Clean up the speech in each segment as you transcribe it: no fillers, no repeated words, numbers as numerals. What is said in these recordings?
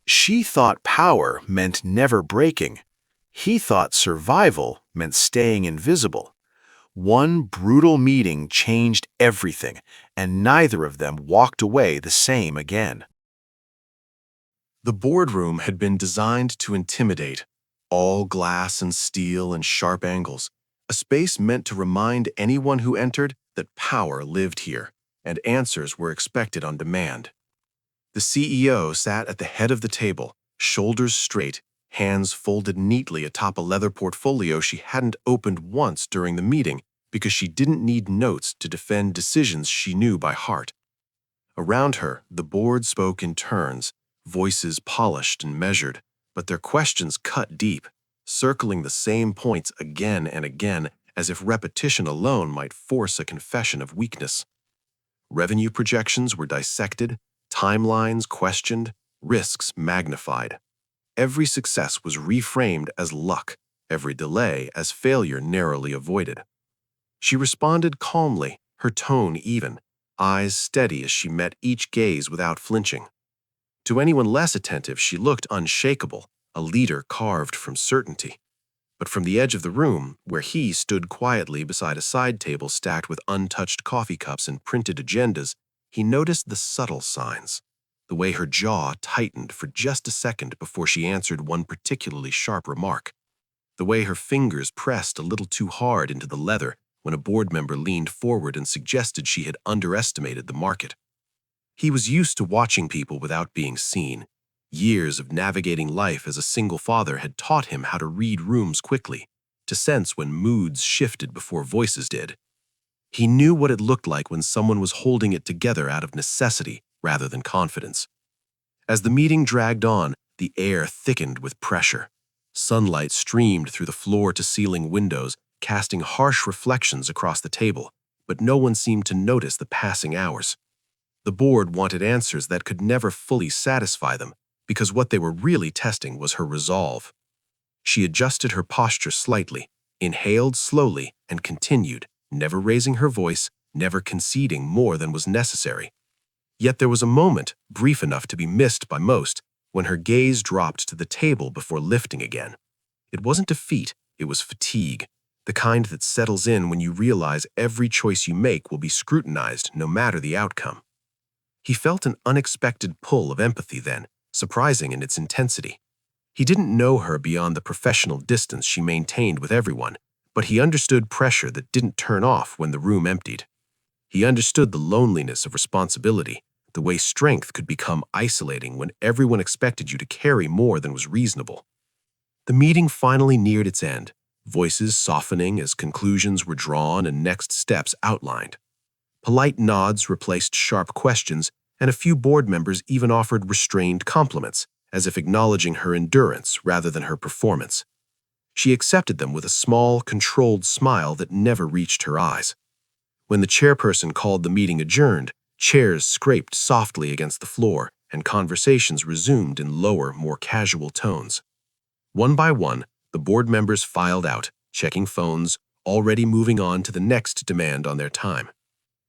She thought power meant never breaking. He thought survival meant staying invisible. One brutal meeting changed everything, and neither of them walked away the same again. The boardroom had been designed to intimidate, all glass and steel and sharp angles, a space meant to remind anyone who entered that power lived here, and answers were expected on demand. The CEO sat at the head of the table, shoulders straight, hands folded neatly atop a leather portfolio she hadn't opened once during the meeting because she didn't need notes to defend decisions she knew by heart. Around her, the board spoke in turns, voices polished and measured, but their questions cut deep, circling the same points again and again as if repetition alone might force a confession of weakness. Revenue projections were dissected, timelines questioned, risks magnified. Every success was reframed as luck, every delay as failure narrowly avoided. She responded calmly, her tone even, eyes steady as she met each gaze without flinching. To anyone less attentive, she looked unshakable, a leader carved from certainty. But from the edge of the room, where he stood quietly beside a side table stacked with untouched coffee cups and printed agendas, he noticed the subtle signs, the way her jaw tightened for just a second before she answered one particularly sharp remark, the way her fingers pressed a little too hard into the leather when a board member leaned forward and suggested she had underestimated the market. He was used to watching people without being seen. Years of navigating life as a single father had taught him how to read rooms quickly, to sense when moods shifted before voices did. He knew what it looked like when someone was holding it together out of necessity rather than confidence. As the meeting dragged on, the air thickened with pressure. Sunlight streamed through the floor-to-ceiling windows, casting harsh reflections across the table, but no one seemed to notice the passing hours. The board wanted answers that could never fully satisfy them, because what they were really testing was her resolve. She adjusted her posture slightly, inhaled slowly, and continued, never raising her voice, never conceding more than was necessary. Yet there was a moment, brief enough to be missed by most, when her gaze dropped to the table before lifting again. It wasn't defeat, it was fatigue, the kind that settles in when you realize every choice you make will be scrutinized no matter the outcome. He felt an unexpected pull of empathy then, surprising in its intensity. He didn't know her beyond the professional distance she maintained with everyone, but he understood pressure that didn't turn off when the room emptied. He understood the loneliness of responsibility, the way strength could become isolating when everyone expected you to carry more than was reasonable. The meeting finally neared its end, voices softening as conclusions were drawn and next steps outlined. Polite nods replaced sharp questions, and a few board members even offered restrained compliments, as if acknowledging her endurance rather than her performance. She accepted them with a small, controlled smile that never reached her eyes. When the chairperson called the meeting adjourned, chairs scraped softly against the floor, and conversations resumed in lower, more casual tones. One by one, the board members filed out, checking phones, already moving on to the next demand on their time.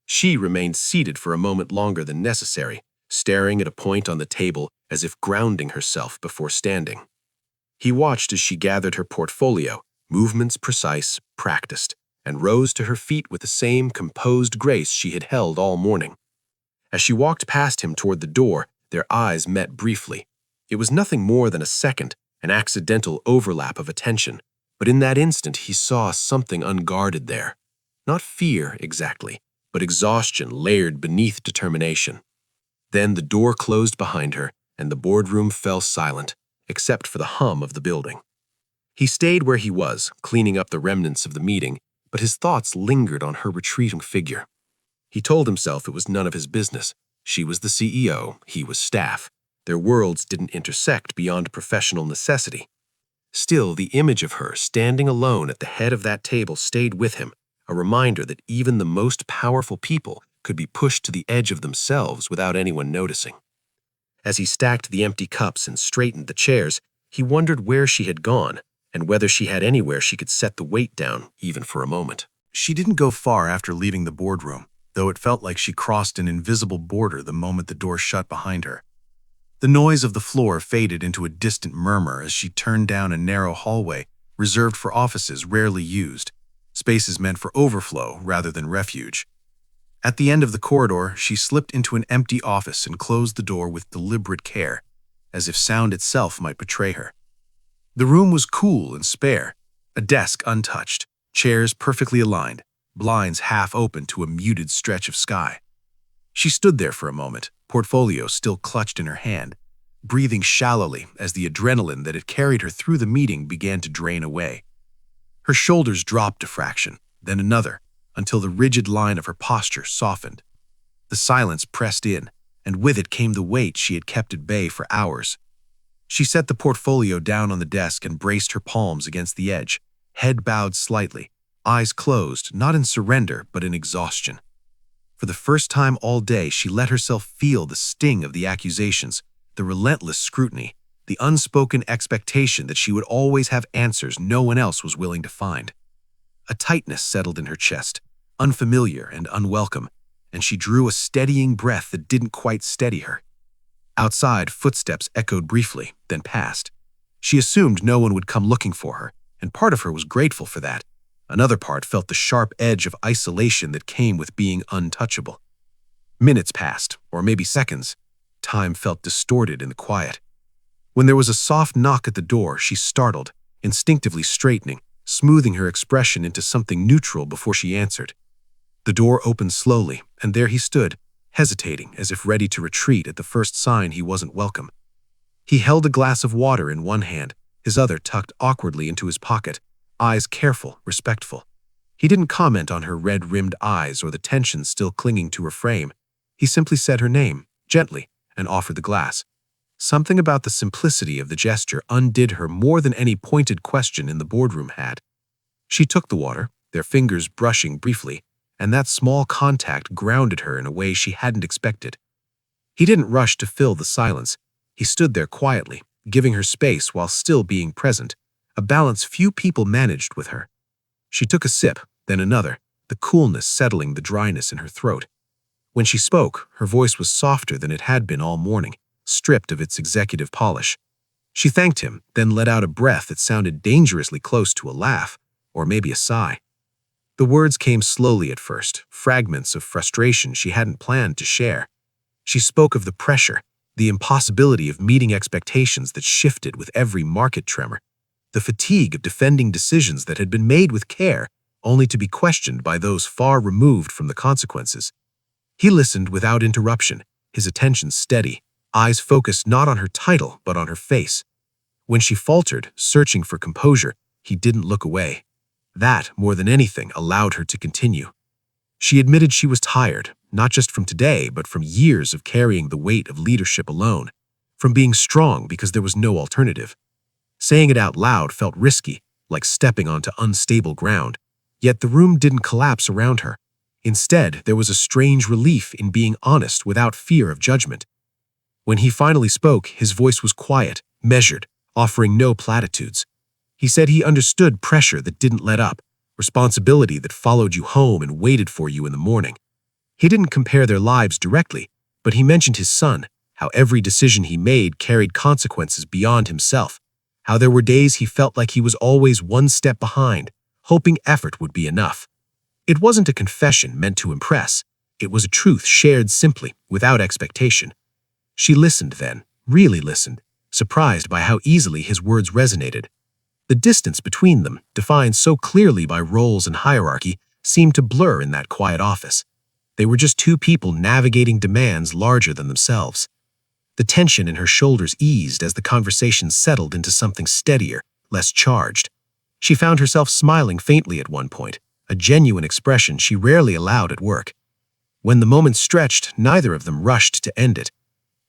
She remained seated for a moment longer than necessary, staring at a point on the table as if grounding herself before standing. He watched as she gathered her portfolio, movements precise, practiced, and rose to her feet with the same composed grace she had held all morning. As she walked past him toward the door, their eyes met briefly. It was nothing more than a second, an accidental overlap of attention, but in that instant he saw something unguarded there. Not fear, exactly, but exhaustion layered beneath determination. Then the door closed behind her, and the boardroom fell silent, except for the hum of the building. He stayed where he was, cleaning up the remnants of the meeting, but his thoughts lingered on her retreating figure. He told himself it was none of his business. She was the CEO, he was staff. Their worlds didn't intersect beyond professional necessity. Still, the image of her standing alone at the head of that table stayed with him, a reminder that even the most powerful people could be pushed to the edge of themselves without anyone noticing. As he stacked the empty cups and straightened the chairs, he wondered where she had gone and whether she had anywhere she could set the weight down, even for a moment. She didn't go far after leaving the boardroom, though it felt like she crossed an invisible border the moment the door shut behind her. The noise of the floor faded into a distant murmur as she turned down a narrow hallway reserved for offices rarely used, spaces meant for overflow rather than refuge. At the end of the corridor, she slipped into an empty office and closed the door with deliberate care, as if sound itself might betray her. The room was cool and spare, a desk untouched, chairs perfectly aligned, blinds half open to a muted stretch of sky. She stood there for a moment, portfolio still clutched in her hand, breathing shallowly as the adrenaline that had carried her through the meeting began to drain away. Her shoulders dropped a fraction, then another, until the rigid line of her posture softened. The silence pressed in, and with it came the weight she had kept at bay for hours. She set the portfolio down on the desk and braced her palms against the edge, head bowed slightly, eyes closed, not in surrender but in exhaustion. For the first time all day, she let herself feel the sting of the accusations, the relentless scrutiny, the unspoken expectation that she would always have answers no one else was willing to find. A tightness settled in her chest, unfamiliar and unwelcome, and she drew a steadying breath that didn't quite steady her. Outside, footsteps echoed briefly, then passed. She assumed no one would come looking for her, and part of her was grateful for that. Another part felt the sharp edge of isolation that came with being untouchable. Minutes passed, or maybe seconds. Time felt distorted in the quiet. When there was a soft knock at the door, she startled, instinctively straightening, smoothing her expression into something neutral before she answered. The door opened slowly, and there he stood, hesitating as if ready to retreat at the first sign he wasn't welcome. He held a glass of water in one hand, his other tucked awkwardly into his pocket, eyes careful, respectful. He didn't comment on her red-rimmed eyes or the tension still clinging to her frame. He simply said her name, gently, and offered the glass. Something about the simplicity of the gesture undid her more than any pointed question in the boardroom had. She took the water, their fingers brushing briefly, and that small contact grounded her in a way she hadn't expected. He didn't rush to fill the silence. He stood there quietly, giving her space while still being present, a balance few people managed with her. She took a sip, then another, the coolness settling the dryness in her throat. When she spoke, her voice was softer than it had been all morning, stripped of its executive polish. She thanked him, then let out a breath that sounded dangerously close to a laugh, or maybe a sigh. The words came slowly at first, fragments of frustration she hadn't planned to share. She spoke of the pressure, the impossibility of meeting expectations that shifted with every market tremor, the fatigue of defending decisions that had been made with care, only to be questioned by those far removed from the consequences. He listened without interruption, his attention steady, eyes focused not on her title but on her face. When she faltered, searching for composure, he didn't look away. That, more than anything, allowed her to continue. She admitted she was tired, not just from today, but from years of carrying the weight of leadership alone, from being strong because there was no alternative. Saying it out loud felt risky, like stepping onto unstable ground, yet the room didn't collapse around her. Instead, there was a strange relief in being honest without fear of judgment. When he finally spoke, his voice was quiet, measured, offering no platitudes. He said he understood pressure that didn't let up, responsibility that followed you home and waited for you in the morning. He didn't compare their lives directly, but he mentioned his son, how every decision he made carried consequences beyond himself, how there were days he felt like he was always one step behind, hoping effort would be enough. It wasn't a confession meant to impress. It was a truth shared simply, without expectation. She listened then, really listened, surprised by how easily his words resonated. The distance between them, defined so clearly by roles and hierarchy, seemed to blur in that quiet office. They were just two people navigating demands larger than themselves. The tension in her shoulders eased as the conversation settled into something steadier, less charged. She found herself smiling faintly at one point, a genuine expression she rarely allowed at work. When the moment stretched, neither of them rushed to end it.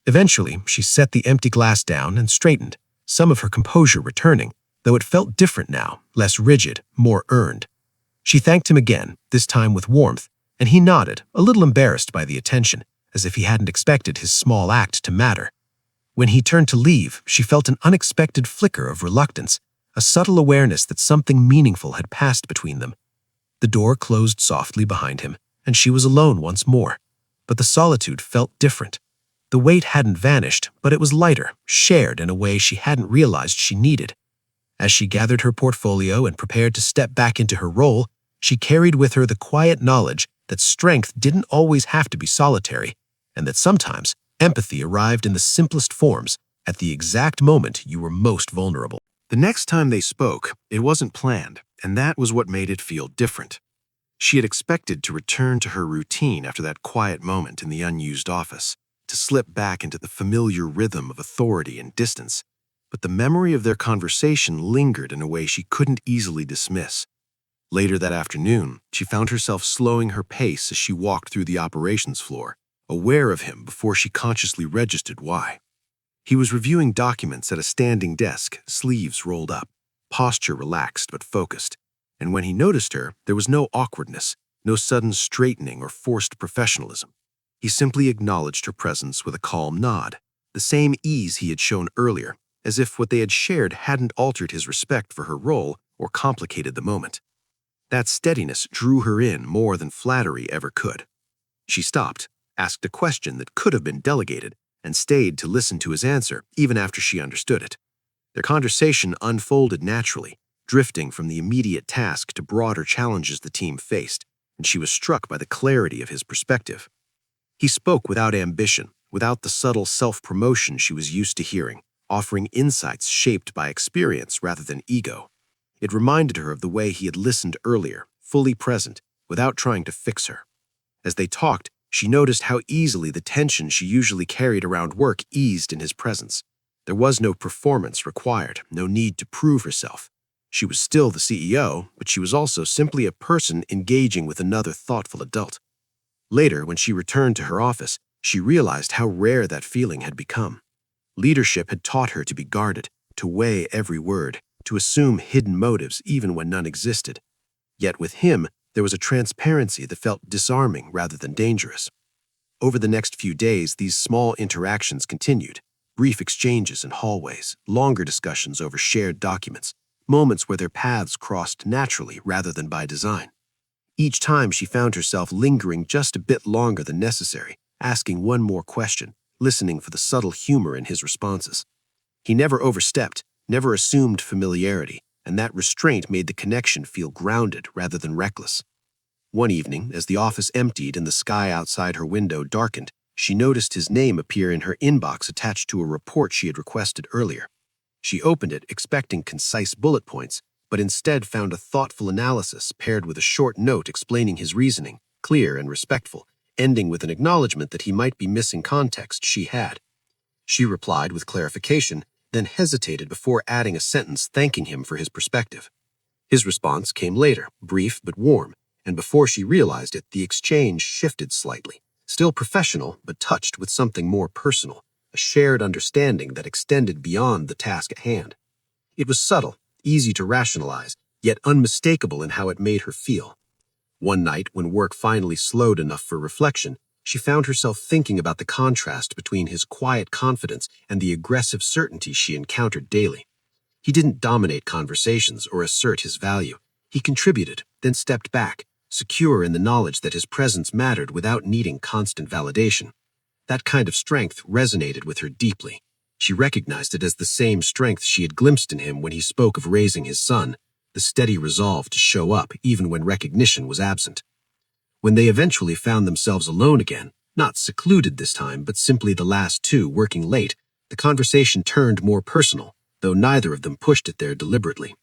Eventually, she set the empty glass down and straightened, some of her composure returning, though it felt different now, less rigid, more earned. She thanked him again, this time with warmth, and he nodded, a little embarrassed by the attention, as if he hadn't expected his small act to matter. When he turned to leave, she felt an unexpected flicker of reluctance, a subtle awareness that something meaningful had passed between them. The door closed softly behind him, and she was alone once more, but the solitude felt different. The weight hadn't vanished, but it was lighter, shared in a way she hadn't realized she needed. As she gathered her portfolio and prepared to step back into her role, she carried with her the quiet knowledge that strength didn't always have to be solitary, and that sometimes empathy arrived in the simplest forms at the exact moment you were most vulnerable. The next time they spoke, it wasn't planned, and that was what made it feel different. She had expected to return to her routine after that quiet moment in the unused office, to slip back into the familiar rhythm of authority and distance, but the memory of their conversation lingered in a way she couldn't easily dismiss. Later that afternoon, she found herself slowing her pace as she walked through the operations floor, aware of him before she consciously registered why. He was reviewing documents at a standing desk, sleeves rolled up, posture relaxed but focused, and when he noticed her, there was no awkwardness, no sudden straightening or forced professionalism. He simply acknowledged her presence with a calm nod, the same ease he had shown earlier, as if what they had shared hadn't altered his respect for her role or complicated the moment. That steadiness drew her in more than flattery ever could. She stopped, asked a question that could have been delegated, and stayed to listen to his answer even after she understood it. Their conversation unfolded naturally, drifting from the immediate task to broader challenges the team faced, and she was struck by the clarity of his perspective. He spoke without ambition, without the subtle self-promotion she was used to hearing, offering insights shaped by experience rather than ego. It reminded her of the way he had listened earlier, fully present, without trying to fix her. As they talked, she noticed how easily the tension she usually carried around work eased in his presence. There was no performance required, no need to prove herself. She was still the CEO, but she was also simply a person engaging with another thoughtful adult. Later, when she returned to her office, she realized how rare that feeling had become. Leadership had taught her to be guarded, to weigh every word, to assume hidden motives even when none existed. Yet with him, there was a transparency that felt disarming rather than dangerous. Over the next few days, these small interactions continued, brief exchanges in hallways, longer discussions over shared documents, moments where their paths crossed naturally rather than by design. Each time she found herself lingering just a bit longer than necessary, asking one more question, listening for the subtle humor in his responses. He never overstepped, never assumed familiarity, and that restraint made the connection feel grounded rather than reckless. One evening, as the office emptied and the sky outside her window darkened, she noticed his name appear in her inbox attached to a report she had requested earlier. She opened it expecting concise bullet points, but instead found a thoughtful analysis paired with a short note explaining his reasoning, clear and respectful, ending with an acknowledgement that he might be missing context she had. She replied with clarification, then hesitated before adding a sentence thanking him for his perspective. His response came later, brief but warm, and before she realized it, the exchange shifted slightly, still professional but touched with something more personal, a shared understanding that extended beyond the task at hand. It was subtle, easy to rationalize, yet unmistakable in how it made her feel. One night, when work finally slowed enough for reflection, she found herself thinking about the contrast between his quiet confidence and the aggressive certainty she encountered daily. He didn't dominate conversations or assert his value. He contributed, then stepped back, secure in the knowledge that his presence mattered without needing constant validation. That kind of strength resonated with her deeply. She recognized it as the same strength she had glimpsed in him when he spoke of raising his son, the steady resolve to show up even when recognition was absent. When they eventually found themselves alone again, not secluded this time, but simply the last two working late, the conversation turned more personal, though neither of them pushed it there deliberately.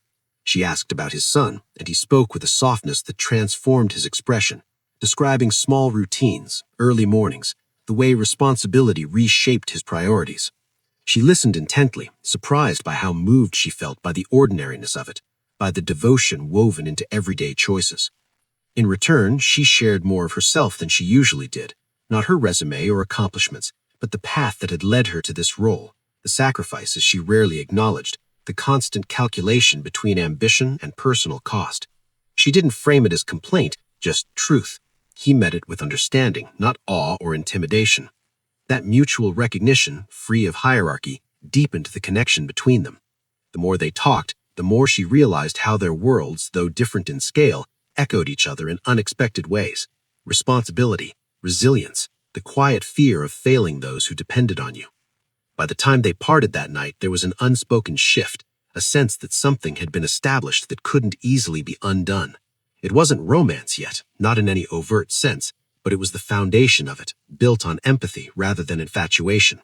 She asked about his son, and he spoke with a softness that transformed his expression, describing small routines, early mornings, the way responsibility reshaped his priorities. She listened intently, surprised by how moved she felt by the ordinariness of it, by the devotion woven into everyday choices. In return, she shared more of herself than she usually did, not her resume or accomplishments, but the path that had led her to this role, the sacrifices she rarely acknowledged, the constant calculation between ambition and personal cost. She didn't frame it as complaint, just truth. He met it with understanding, not awe or intimidation. That mutual recognition, free of hierarchy, deepened the connection between them. The more they talked, the more she realized how their worlds, though different in scale, echoed each other in unexpected ways. Responsibility, resilience, the quiet fear of failing those who depended on you. By the time they parted that night, there was an unspoken shift, a sense that something had been established that couldn't easily be undone. It wasn't romance yet, not in any overt sense, but it was the foundation of it, built on empathy rather than infatuation.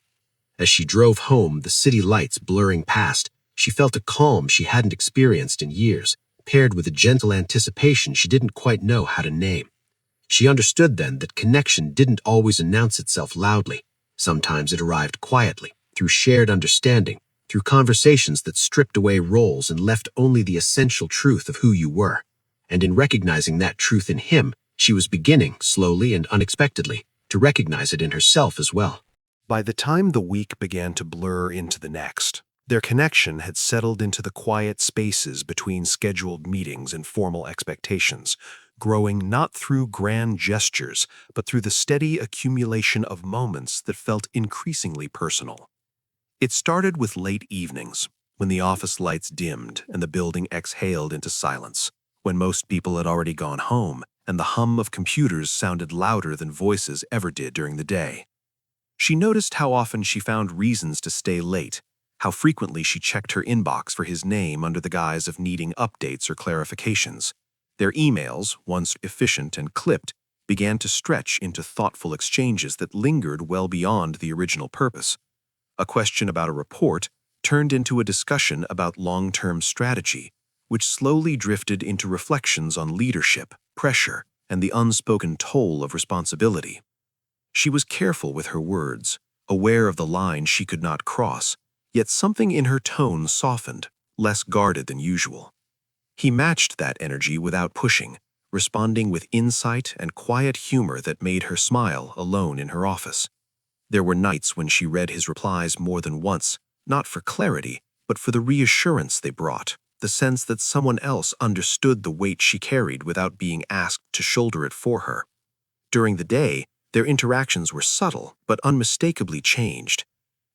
As she drove home, the city lights blurring past, she felt a calm she hadn't experienced in years, paired with a gentle anticipation she didn't quite know how to name. She understood then that connection didn't always announce itself loudly. Sometimes it arrived quietly, through shared understanding, through conversations that stripped away roles and left only the essential truth of who you were. And in recognizing that truth in him, she was beginning, slowly and unexpectedly, to recognize it in herself as well. By the time the week began to blur into the next, their connection had settled into the quiet spaces between scheduled meetings and formal expectations, growing not through grand gestures, but through the steady accumulation of moments that felt increasingly personal. It started with late evenings, when the office lights dimmed and the building exhaled into silence, when most people had already gone home and the hum of computers sounded louder than voices ever did during the day. She noticed how often she found reasons to stay late, how frequently she checked her inbox for his name under the guise of needing updates or clarifications. Their emails, once efficient and clipped, began to stretch into thoughtful exchanges that lingered well beyond the original purpose. A question about a report turned into a discussion about long-term strategy, which slowly drifted into reflections on leadership, pressure, and the unspoken toll of responsibility. She was careful with her words, aware of the line she could not cross, yet something in her tone softened, less guarded than usual. He matched that energy without pushing, responding with insight and quiet humor that made her smile alone in her office. There were nights when she read his replies more than once, not for clarity, but for the reassurance they brought, the sense that someone else understood the weight she carried without being asked to shoulder it for her. During the day, their interactions were subtle but unmistakably changed.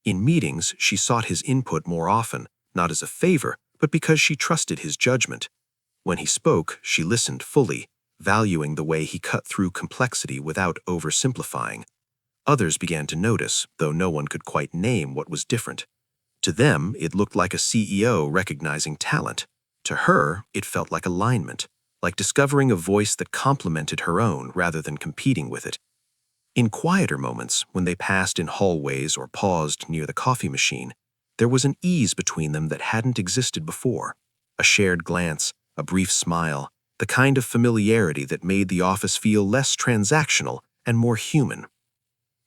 In meetings, she sought his input more often, not as a favor, but because she trusted his judgment. When he spoke, she listened fully, valuing the way he cut through complexity without oversimplifying. Others began to notice, though no one could quite name what was different. To them, it looked like a CEO recognizing talent. To her, it felt like alignment, like discovering a voice that complemented her own rather than competing with it. In quieter moments, when they passed in hallways or paused near the coffee machine, there was an ease between them that hadn't existed before. A shared glance, a brief smile, the kind of familiarity that made the office feel less transactional and more human.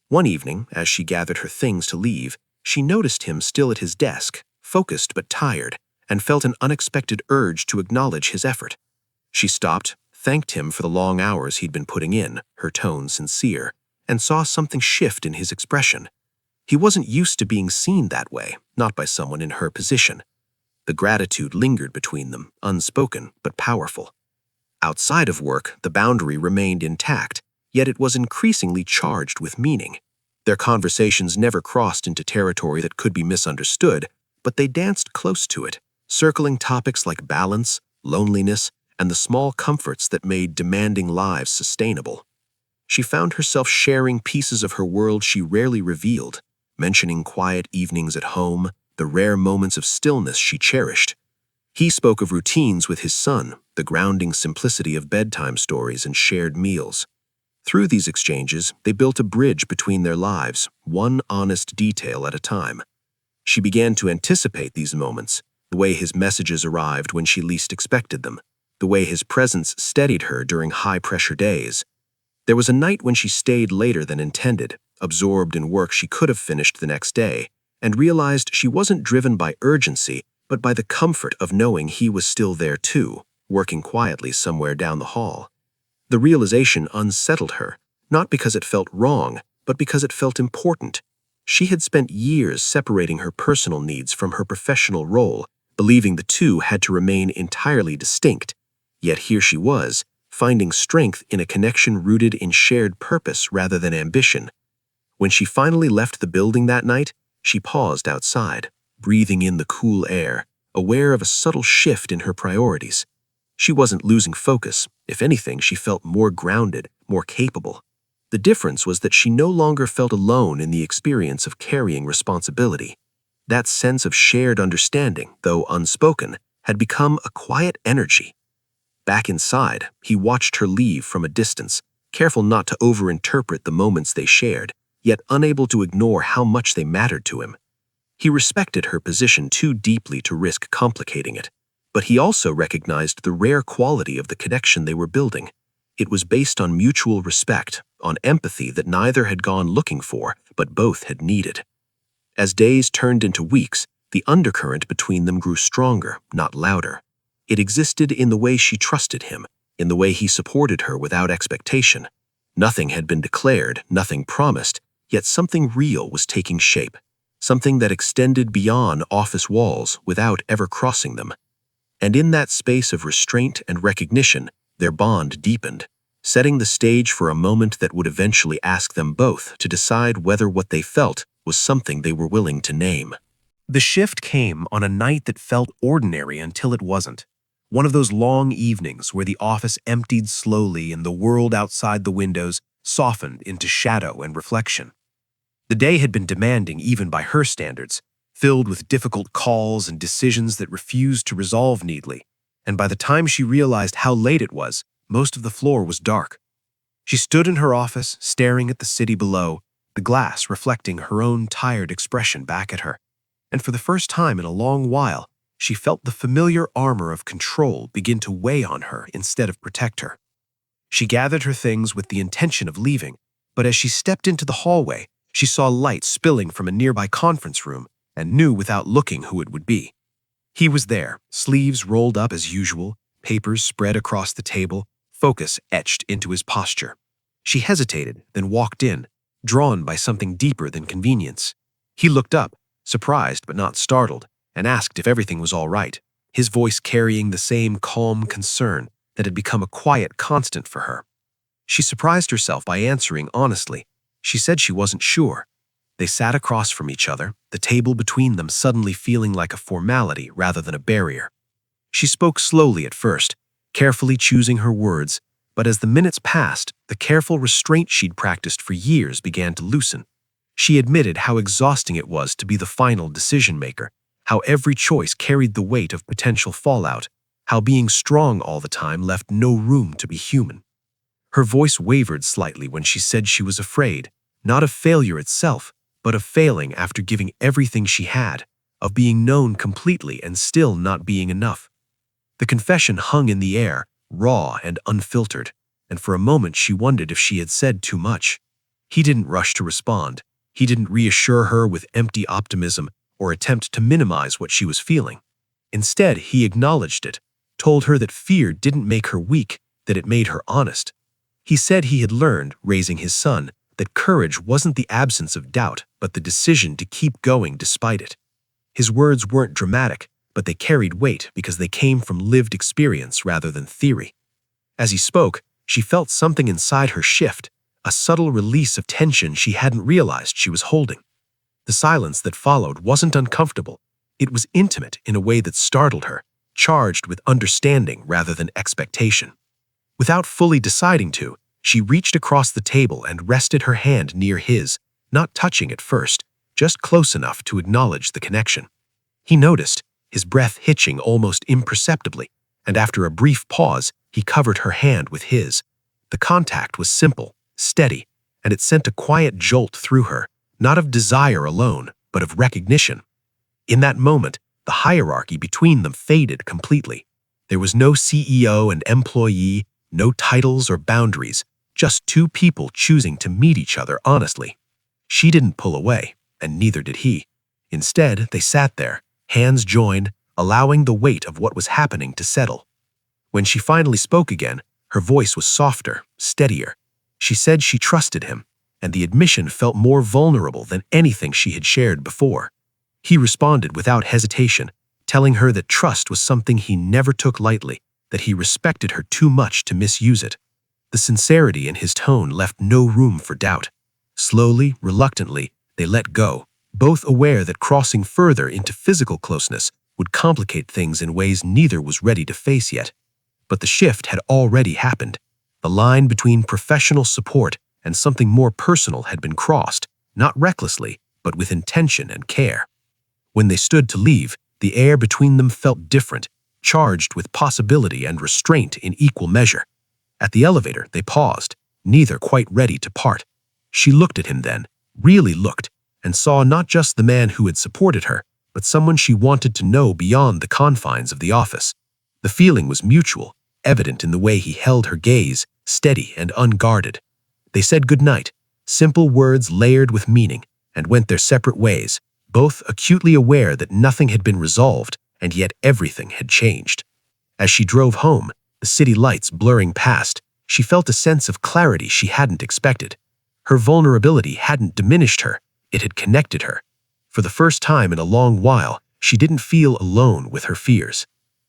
One evening, as she gathered her things to leave, she noticed him still at his desk, focused but tired, and felt an unexpected urge to acknowledge his effort. She stopped, thanked him for the long hours he'd been putting in, her tone sincere, and saw something shift in his expression. He wasn't used to being seen that way, not by someone in her position. The gratitude lingered between them, unspoken but powerful. Outside of work, the boundary remained intact, yet it was increasingly charged with meaning. Their conversations never crossed into territory that could be misunderstood, but they danced close to it, circling topics like balance, loneliness, and the small comforts that made demanding lives sustainable. She found herself sharing pieces of her world she rarely revealed, mentioning quiet evenings at home, the rare moments of stillness she cherished. He spoke of routines with his son, the grounding simplicity of bedtime stories and shared meals. Through these exchanges, they built a bridge between their lives, one honest detail at a time. She began to anticipate these moments, the way his messages arrived when she least expected them, the way his presence steadied her during high-pressure days. There was a night when she stayed later than intended, absorbed in work she could have finished the next day, and realized she wasn't driven by urgency, but by the comfort of knowing he was still there too, working quietly somewhere down the hall. The realization unsettled her, not because it felt wrong, but because it felt important. She had spent years separating her personal needs from her professional role, believing the two had to remain entirely distinct. Yet here she was, finding strength in a connection rooted in shared purpose rather than ambition. When she finally left the building that night, she paused outside, breathing in the cool air, aware of a subtle shift in her priorities. She wasn't losing focus. If anything, she felt more grounded, more capable. The difference was that she no longer felt alone in the experience of carrying responsibility. That sense of shared understanding, though unspoken, had become a quiet energy. Back inside, he watched her leave from a distance, careful not to overinterpret the moments they shared, yet unable to ignore how much they mattered to him. He respected her position too deeply to risk complicating it, but he also recognized the rare quality of the connection they were building. It was based on mutual respect, on empathy that neither had gone looking for, but both had needed. As days turned into weeks, the undercurrent between them grew stronger, not louder. It existed in the way she trusted him, in the way he supported her without expectation. Nothing had been declared, nothing promised, yet something real was taking shape, something that extended beyond office walls without ever crossing them. And in that space of restraint and recognition, their bond deepened, setting the stage for a moment that would eventually ask them both to decide whether what they felt was something they were willing to name. The shift came on a night that felt ordinary until it wasn't. One of those long evenings where the office emptied slowly and the world outside the windows softened into shadow and reflection. The day had been demanding even by her standards, filled with difficult calls and decisions that refused to resolve neatly, and by the time she realized how late it was, most of the floor was dark. She stood in her office, staring at the city below, the glass reflecting her own tired expression back at her. And for the first time in a long while, she felt the familiar armor of control begin to weigh on her instead of protect her. She gathered her things with the intention of leaving, but as she stepped into the hallway, she saw light spilling from a nearby conference room and knew without looking who it would be. He was there, sleeves rolled up as usual, papers spread across the table, focus etched into his posture. She hesitated, then walked in, drawn by something deeper than convenience. He looked up, surprised but not startled, and asked if everything was all right, his voice carrying the same calm concern that had become a quiet constant for her. She surprised herself by answering honestly. She said she wasn't sure. They sat across from each other, the table between them suddenly feeling like a formality rather than a barrier. She spoke slowly at first, carefully choosing her words, but as the minutes passed, the careful restraint she'd practiced for years began to loosen. She admitted how exhausting it was to be the final decision-maker, how every choice carried the weight of potential fallout, how being strong all the time left no room to be human. Her voice wavered slightly when she said she was afraid, not of failure itself, but of failing after giving everything she had, of being known completely and still not being enough. The confession hung in the air, raw and unfiltered, and for a moment she wondered if she had said too much. He didn't rush to respond. He didn't reassure her with empty optimism or attempt to minimize what she was feeling. Instead, he acknowledged it, told her that fear didn't make her weak, that it made her honest. He said he had learned, raising his son, that courage wasn't the absence of doubt, but the decision to keep going despite it. His words weren't dramatic, but they carried weight because they came from lived experience rather than theory. As he spoke, she felt something inside her shift, a subtle release of tension she hadn't realized she was holding. The silence that followed wasn't uncomfortable. It was intimate in a way that startled her, charged with understanding rather than expectation. Without fully deciding to, she reached across the table and rested her hand near his, not touching at first, just close enough to acknowledge the connection. He noticed, his breath hitching almost imperceptibly, and after a brief pause, he covered her hand with his. The contact was simple, steady, and it sent a quiet jolt through her, not of desire alone, but of recognition. In that moment, the hierarchy between them faded completely. There was no CEO and employee, no titles or boundaries, just two people choosing to meet each other honestly. She didn't pull away, and neither did he. Instead, they sat there, hands joined, allowing the weight of what was happening to settle. When she finally spoke again, her voice was softer, steadier. She said she trusted him, and the admission felt more vulnerable than anything she had shared before. He responded without hesitation, telling her that trust was something he never took lightly, that he respected her too much to misuse it. The sincerity in his tone left no room for doubt. Slowly, reluctantly, they let go, both aware that crossing further into physical closeness would complicate things in ways neither was ready to face yet. But the shift had already happened. The line between professional support and something more personal had been crossed, not recklessly, but with intention and care. When they stood to leave, the air between them felt different, charged with possibility and restraint in equal measure. At the elevator, they paused, neither quite ready to part. She looked at him then, really looked, and saw not just the man who had supported her, but someone she wanted to know beyond the confines of the office. The feeling was mutual, evident in the way he held her gaze, steady and unguarded. They said goodnight, simple words layered with meaning, and went their separate ways, both acutely aware that nothing had been resolved, and yet everything had changed. As she drove home, the city lights blurring past, she felt a sense of clarity she hadn't expected. Her vulnerability hadn't diminished her, it had connected her. For the first time in a long while, she didn't feel alone with her fears.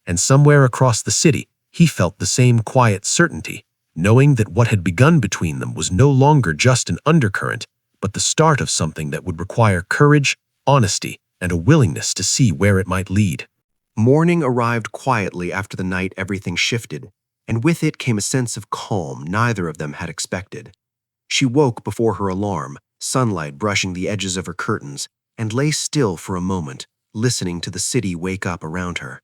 And somewhere across the city, he felt the same quiet certainty, knowing that what had begun between them was no longer just an undercurrent, but the start of something that would require courage, honesty, and a willingness to see where it might lead. Morning arrived quietly after the night everything shifted, and with it came a sense of calm neither of them had expected. She woke before her alarm, sunlight brushing the edges of her curtains, and lay still for a moment, listening to the city wake up around her.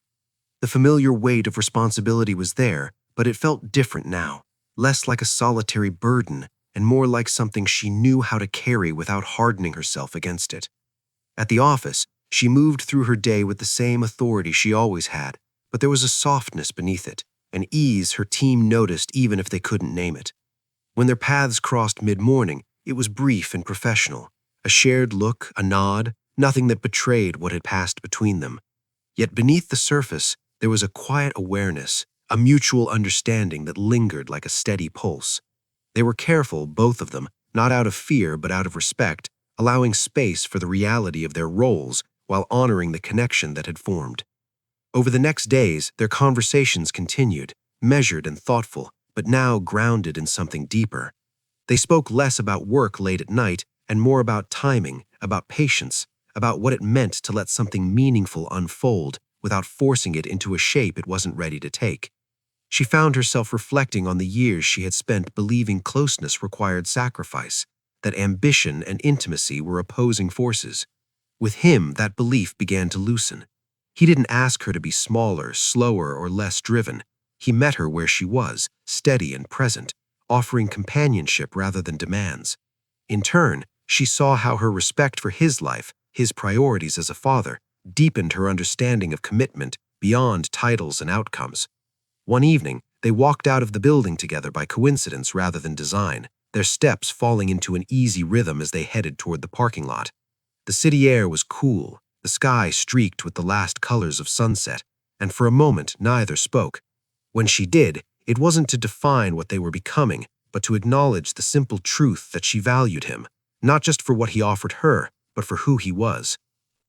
The familiar weight of responsibility was there, but it felt different now, less like a solitary burden and more like something she knew how to carry without hardening herself against it. At the office, she moved through her day with the same authority she always had, but there was a softness beneath it, an ease her team noticed even if they couldn't name it. When their paths crossed mid-morning, it was brief and professional, a shared look, a nod, nothing that betrayed what had passed between them. Yet beneath the surface, there was a quiet awareness, a mutual understanding that lingered like a steady pulse. They were careful, both of them, not out of fear but out of respect, allowing space for the reality of their roles while honoring the connection that had formed. Over the next days, their conversations continued, measured and thoughtful, but now grounded in something deeper. They spoke less about work late at night and more about timing, about patience, about what it meant to let something meaningful unfold without forcing it into a shape it wasn't ready to take. She found herself reflecting on the years she had spent believing closeness required sacrifice, that ambition and intimacy were opposing forces. With him, that belief began to loosen. He didn't ask her to be smaller, slower, or less driven. He met her where she was, steady and present, offering companionship rather than demands. In turn, she saw how her respect for his life, his priorities as a father, deepened her understanding of commitment beyond titles and outcomes. One evening, they walked out of the building together by coincidence rather than design, their steps falling into an easy rhythm as they headed toward the parking lot. The city air was cool, the sky streaked with the last colors of sunset, and for a moment neither spoke. When she did, it wasn't to define what they were becoming, but to acknowledge the simple truth that she valued him, not just for what he offered her, but for who he was.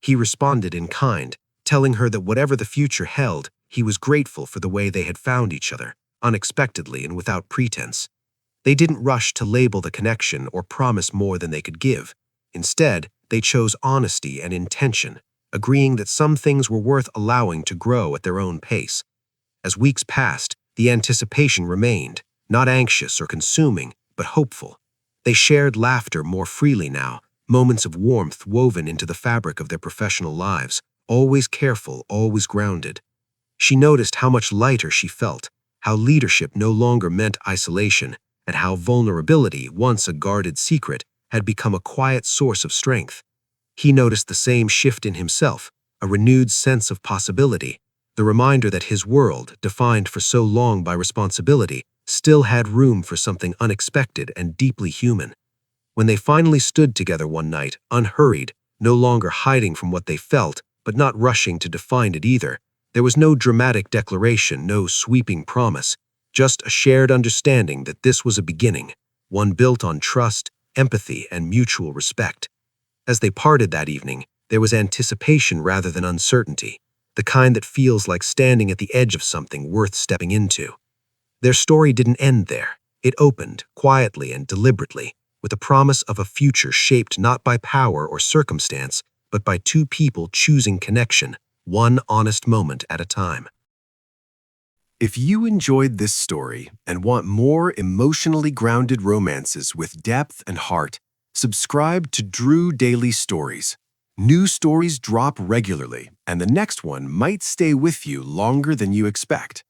He responded in kind, telling her that whatever the future held, he was grateful for the way they had found each other, unexpectedly and without pretense. They didn't rush to label the connection or promise more than they could give. Instead, they chose honesty and intention, agreeing that some things were worth allowing to grow at their own pace. As weeks passed, the anticipation remained, not anxious or consuming, but hopeful. They shared laughter more freely now, moments of warmth woven into the fabric of their professional lives, always careful, always grounded. She noticed how much lighter she felt, how leadership no longer meant isolation, and how vulnerability, once a guarded secret, had become a quiet source of strength. He noticed the same shift in himself, a renewed sense of possibility, the reminder that his world, defined for so long by responsibility, still had room for something unexpected and deeply human. When they finally stood together one night, unhurried, no longer hiding from what they felt, but not rushing to define it either, there was no dramatic declaration, no sweeping promise, just a shared understanding that this was a beginning, one built on trust, empathy, and mutual respect. As they parted that evening, there was anticipation rather than uncertainty, the kind that feels like standing at the edge of something worth stepping into. Their story didn't end there. It opened, quietly and deliberately, with a promise of a future shaped not by power or circumstance, but by two people choosing connection, one honest moment at a time. If you enjoyed this story and want more emotionally grounded romances with depth and heart, subscribe to Drew Daily Stories. New stories drop regularly, and the next one might stay with you longer than you expect.